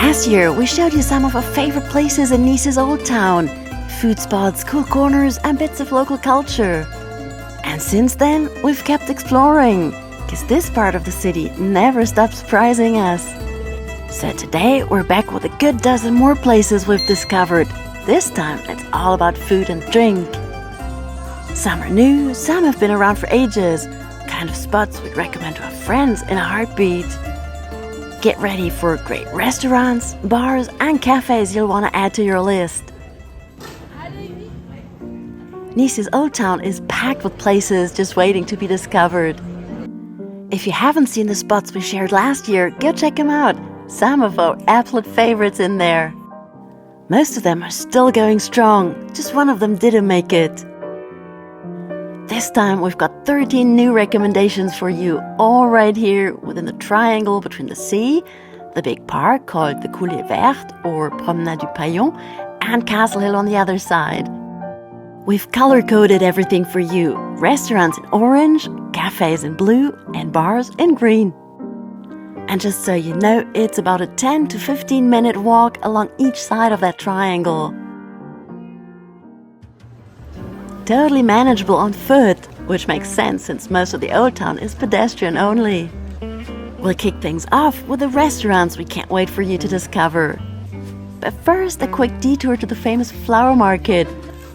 Last year, we showed you some of our favorite places in Nice's Old Town. Food spots, cool corners, and bits of local culture. And since then, we've kept exploring, because this part of the city never stops surprising us. So today, we're back with a good dozen more places we've discovered. This time, it's all about food and drink. Some are new, some have been around for ages. Kind of spots we'd recommend to our friends in a heartbeat. Get ready for great restaurants, bars, and cafes you'll want to add to your list. Nice's Old Town is packed with places just waiting to be discovered. If you haven't seen the spots we shared last year, go check them out. Some of our absolute favorites in there. Most of them are still going strong, just one of them didn't make it. This time we've got 13 new recommendations for you, all right here within the triangle between the sea, the big park called the Coulée Verte or Promenade du Paillon, and Castle Hill on the other side. We've color-coded everything for you. Restaurants in orange, cafes in blue, and bars in green. And just so you know, it's about a 10 to 15 minute walk along each side of that triangle. Totally manageable on foot, which makes sense since most of the Old Town is pedestrian only. We'll kick things off with the restaurants we can't wait for you to discover. But first, a quick detour to the famous flower market,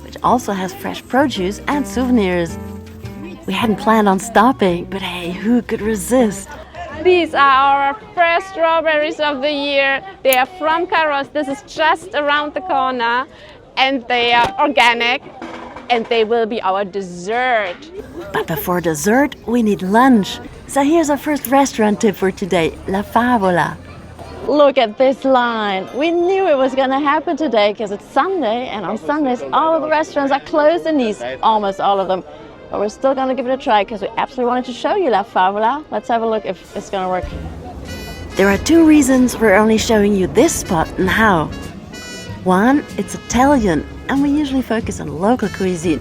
which also has fresh produce and souvenirs. We hadn't planned on stopping, but hey, who could resist? These are our first strawberries of the year. They are from Cours. This is just around the corner, and they are organic, and they will be our dessert. But before dessert, we need lunch. So here's our first restaurant tip for today, La Favola. Look at this line. We knew it was going to happen today because it's Sunday, and on Sundays all of the restaurants are closed in Nice, almost all of them. But we're still going to give it a try because we absolutely wanted to show you La Favola. Let's have a look if it's going to work. There are two reasons we're only showing you this spot now. One, it's Italian, and we usually focus on local cuisine.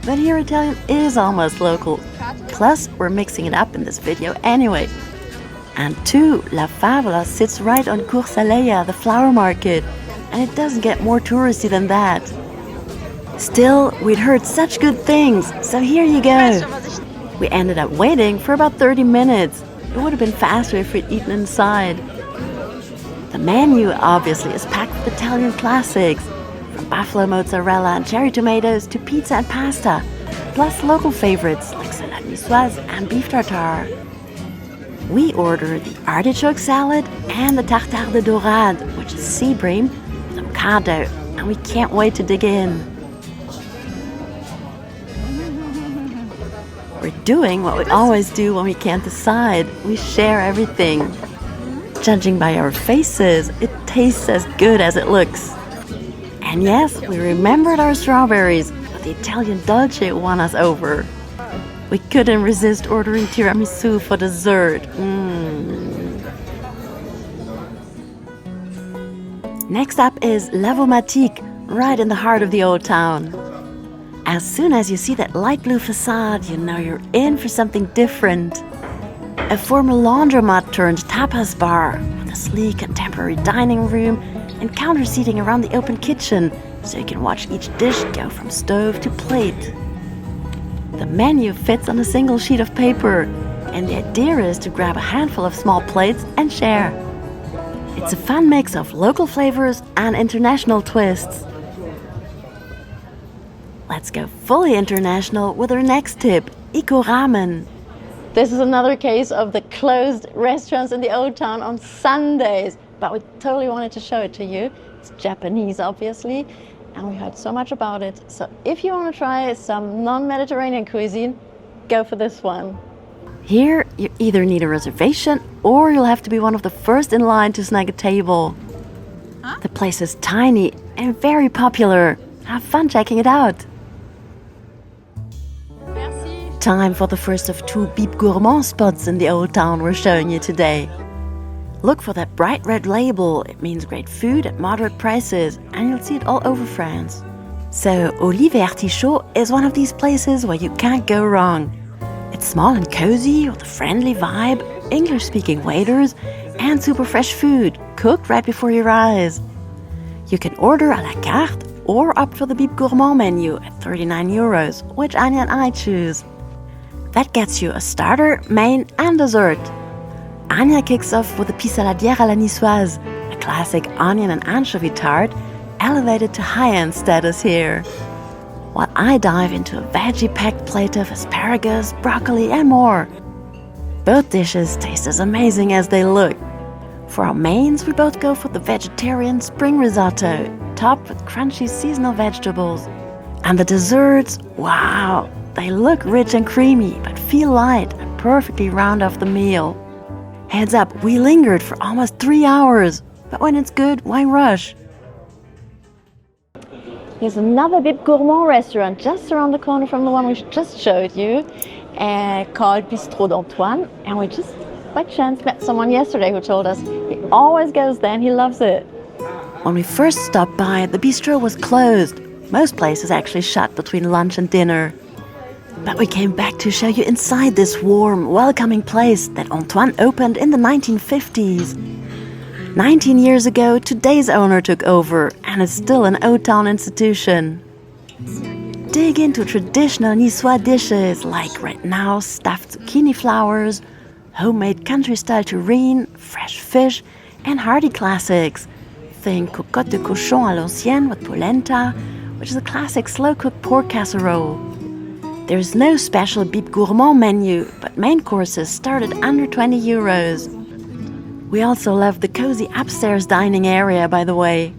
But here Italian is almost local. Plus, we're mixing it up in this video anyway. And two, La Favola sits right on Cours Saleya, the flower market, and it doesn't get more touristy than that. Still, we'd heard such good things, so here you go. We ended up waiting for about 30 minutes. It would have been faster if we'd eaten inside. The menu obviously is packed with Italian classics, from buffalo mozzarella and cherry tomatoes to pizza and pasta, plus local favorites like salade niçoise and beef tartare. We ordered the artichoke salad and the tartare de dorade, which is sea bream with avocado, and we can't wait to dig in. We're doing what we always do when we can't decide. We share everything. Judging by our faces, it tastes as good as it looks. And yes, we remembered our strawberries, but the Italian dolce won us over. We couldn't resist ordering tiramisu for dessert. Next up is Lavomatique, right in the heart of the Old Town. As soon as you see that light blue facade, you know you're in for something different. A former laundromat turned tapas bar with a sleek contemporary dining room and counter seating around the open kitchen, so you can watch each dish go from stove to plate. The menu fits on a single sheet of paper, and the idea is to grab a handful of small plates and share. It's a fun mix of local flavors and international twists. Let's go fully international with our next tip, Ikko Ramen. This is another case of the closed restaurants in the Old Town on Sundays, but we totally wanted to show it to you. It's Japanese, obviously, and we heard so much about it. So if you want to try some non-Mediterranean cuisine, go for this one. Here, you either need a reservation or you'll have to be one of the first in line to snag a table. The place is tiny and very popular. Have fun checking it out. Time for the first of two Bip Gourmand spots in the Old Town we're showing you today. Look for that bright red label. It means great food at moderate prices, and you'll see it all over France. So, Olive et Artichaut is one of these places where you can't go wrong. It's small and cozy with a friendly vibe, English-speaking waiters, and super fresh food, cooked right before your eyes. You can order à la carte or opt for the Bib Gourmand menu at €39, which Anya and I choose. That gets you a starter, main and dessert. Anya kicks off with a pissaladière à la niçoise, a classic onion and anchovy tart, elevated to high-end status here. While I dive into a veggie-packed plate of asparagus, broccoli and more. Both dishes taste as amazing as they look. For our mains, we both go for the vegetarian spring risotto, topped with crunchy seasonal vegetables. And the desserts, wow, they look rich and creamy, but feel light and perfectly round off the meal. Heads up, we lingered for almost 3 hours, but when it's good, why rush? Here's another Bib Gourmand restaurant just around the corner from the one we just showed you, called Bistrot d'Antoine, and we just by chance met someone yesterday who told us he always goes there and he loves it. When we first stopped by, the bistro was closed. Most places actually shut between lunch and dinner. But we came back to show you inside this warm, welcoming place that Antoine opened in the 1950s. 19 years ago, today's owner took over and is still an Old Town institution. Dig into traditional Niçois dishes like right now stuffed zucchini flowers, homemade country-style terrine, fresh fish, and hearty classics. Think cocotte de cochon à l'ancienne with polenta, which is a classic slow-cooked pork casserole. There's no special Bib Gourmand menu, but main courses start at under €20. We also love the cozy upstairs dining area, by the way.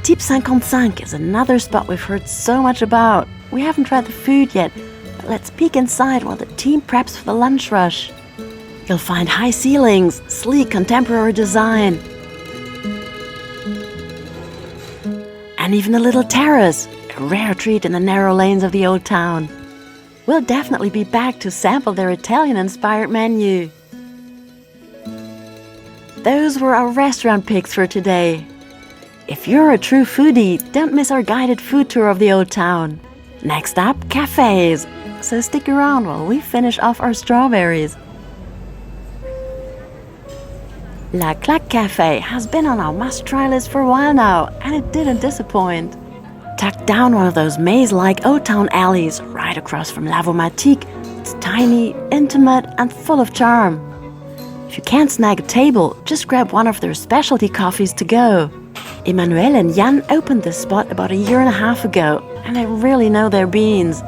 Type 55 is another spot we've heard so much about. We haven't tried the food yet, but let's peek inside while the team preps for the lunch rush. You'll find high ceilings, sleek contemporary design, and even a little terrace, a rare treat in the narrow lanes of the Old Town. We'll definitely be back to sample their Italian-inspired menu. Those were our restaurant picks for today. If you're a true foodie, don't miss our guided food tour of the Old Town. Next up, cafes. So stick around while we finish off our strawberries. La Claque Café has been on our must-try list for a while now, and it didn't disappoint. Tucked down one of those maze-like Old Town alleys right across from Lavomatique, it's tiny, intimate, and full of charm. If you can't snag a table, just grab one of their specialty coffees to go. Emmanuel and Jan opened this spot about 1.5 years ago, and they really know their beans.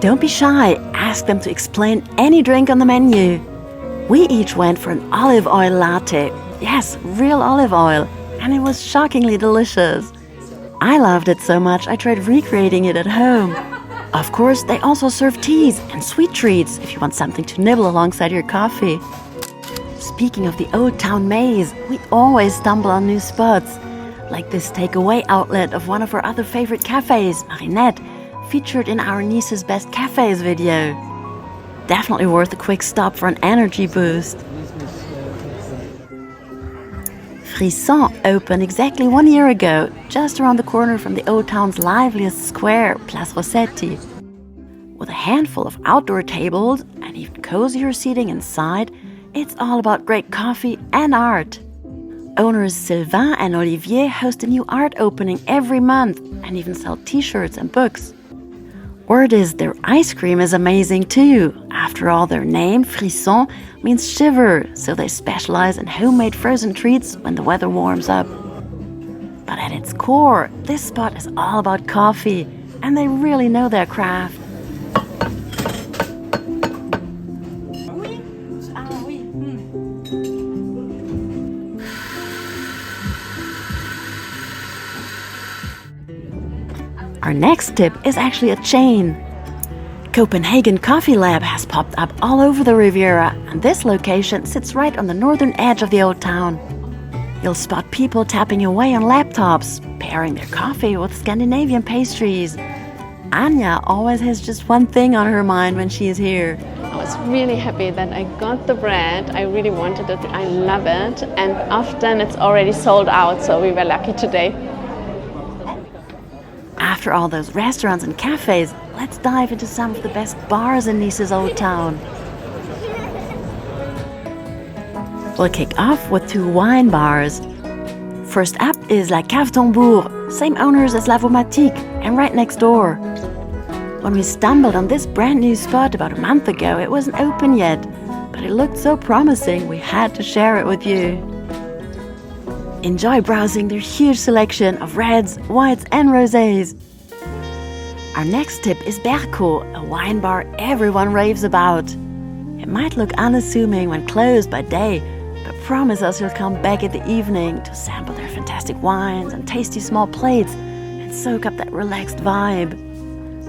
Don't be shy, ask them to explain any drink on the menu. We each went for an olive oil latte. Yes, real olive oil, and it was shockingly delicious. I loved it so much I tried recreating it at home. Of course, they also serve teas and sweet treats if you want something to nibble alongside your coffee. Speaking of the Old Town maze, we always stumble on new spots, like this takeaway outlet of one of our other favorite cafes, Marinette, featured in our Nice's Best Cafes video. Definitely worth a quick stop for an energy boost. Frisson opened exactly 1 year ago, just around the corner from the Old Town's liveliest square, Place Rossetti. With a handful of outdoor tables and even cozier seating inside, it's all about great coffee and art. Owners Sylvain and Olivier host a new art opening every month and even sell t-shirts and books. Word is their ice cream is amazing too. After all, their name, Frisson, means shiver, so they specialize in homemade frozen treats when the weather warms up. But at its core, this spot is all about coffee, and they really know their craft. Our next tip is actually a chain. Copenhagen Coffee Lab has popped up all over the Riviera, and this location sits right on the northern edge of the Old Town. You'll spot people tapping away on laptops, pairing their coffee with Scandinavian pastries. Anya always has just one thing on her mind when she is here. I was really happy that I got the bread. I really wanted it. I love it. And often it's already sold out, so we were lucky today. After all those restaurants and cafes, let's dive into some of the best bars in Nice's Old Town. We'll kick off with 2 wine bars. First up is La Cave Tambour, same owners as Lavomatique, and right next door. When we stumbled on this brand new spot about a month ago, it wasn't open yet, but it looked so promising we had to share it with you. Enjoy browsing their huge selection of reds, whites and rosés. Our next tip is Berco, a wine bar everyone raves about. It might look unassuming when closed by day, but promise us you'll come back in the evening to sample their fantastic wines and tasty small plates and soak up that relaxed vibe.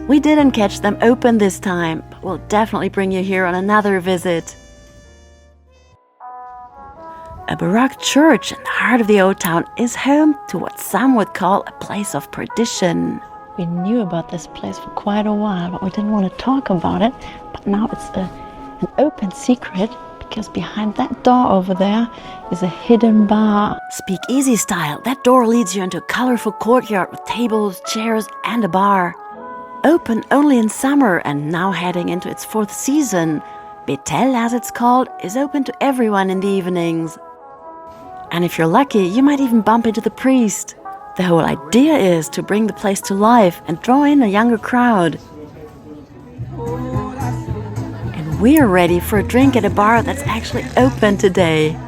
We didn't catch them open this time, but we'll definitely bring you here on another visit. A Baroque church in the heart of the old town is home to what some would call a place of perdition. We knew about this place for quite a while, but we didn't want to talk about it. But now it's an open secret, because behind that door over there is a hidden bar. Speakeasy style, that door leads you into a colorful courtyard with tables, chairs and a bar. Open only in summer and now heading into its 4th season, Béthel, as it's called, is open to everyone in the evenings. And if you're lucky, you might even bump into the priest. The whole idea is to bring the place to life and draw in a younger crowd. And we're ready for a drink at a bar that's actually open today.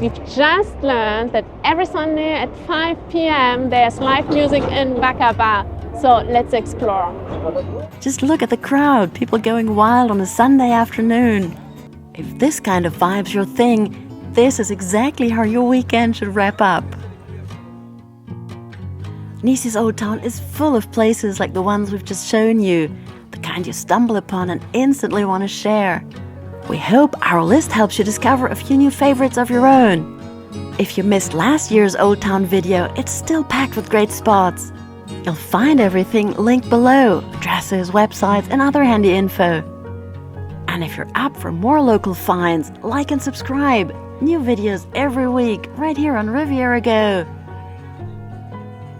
We've just learned that every Sunday at 5 p.m. there's live music in Waka Bar. So let's explore. Just look at the crowd, people going wild on a Sunday afternoon. If this kind of vibe's your thing, this is exactly how your weekend should wrap up. Nice's Old Town is full of places like the ones we've just shown you, the kind you stumble upon and instantly want to share. We hope our list helps you discover a few new favorites of your own. If you missed last year's Old Town video, it's still packed with great spots. You'll find everything linked below, addresses, websites and other handy info. And if you're up for more local finds, like and subscribe. New videos every week right here on Riviera Go.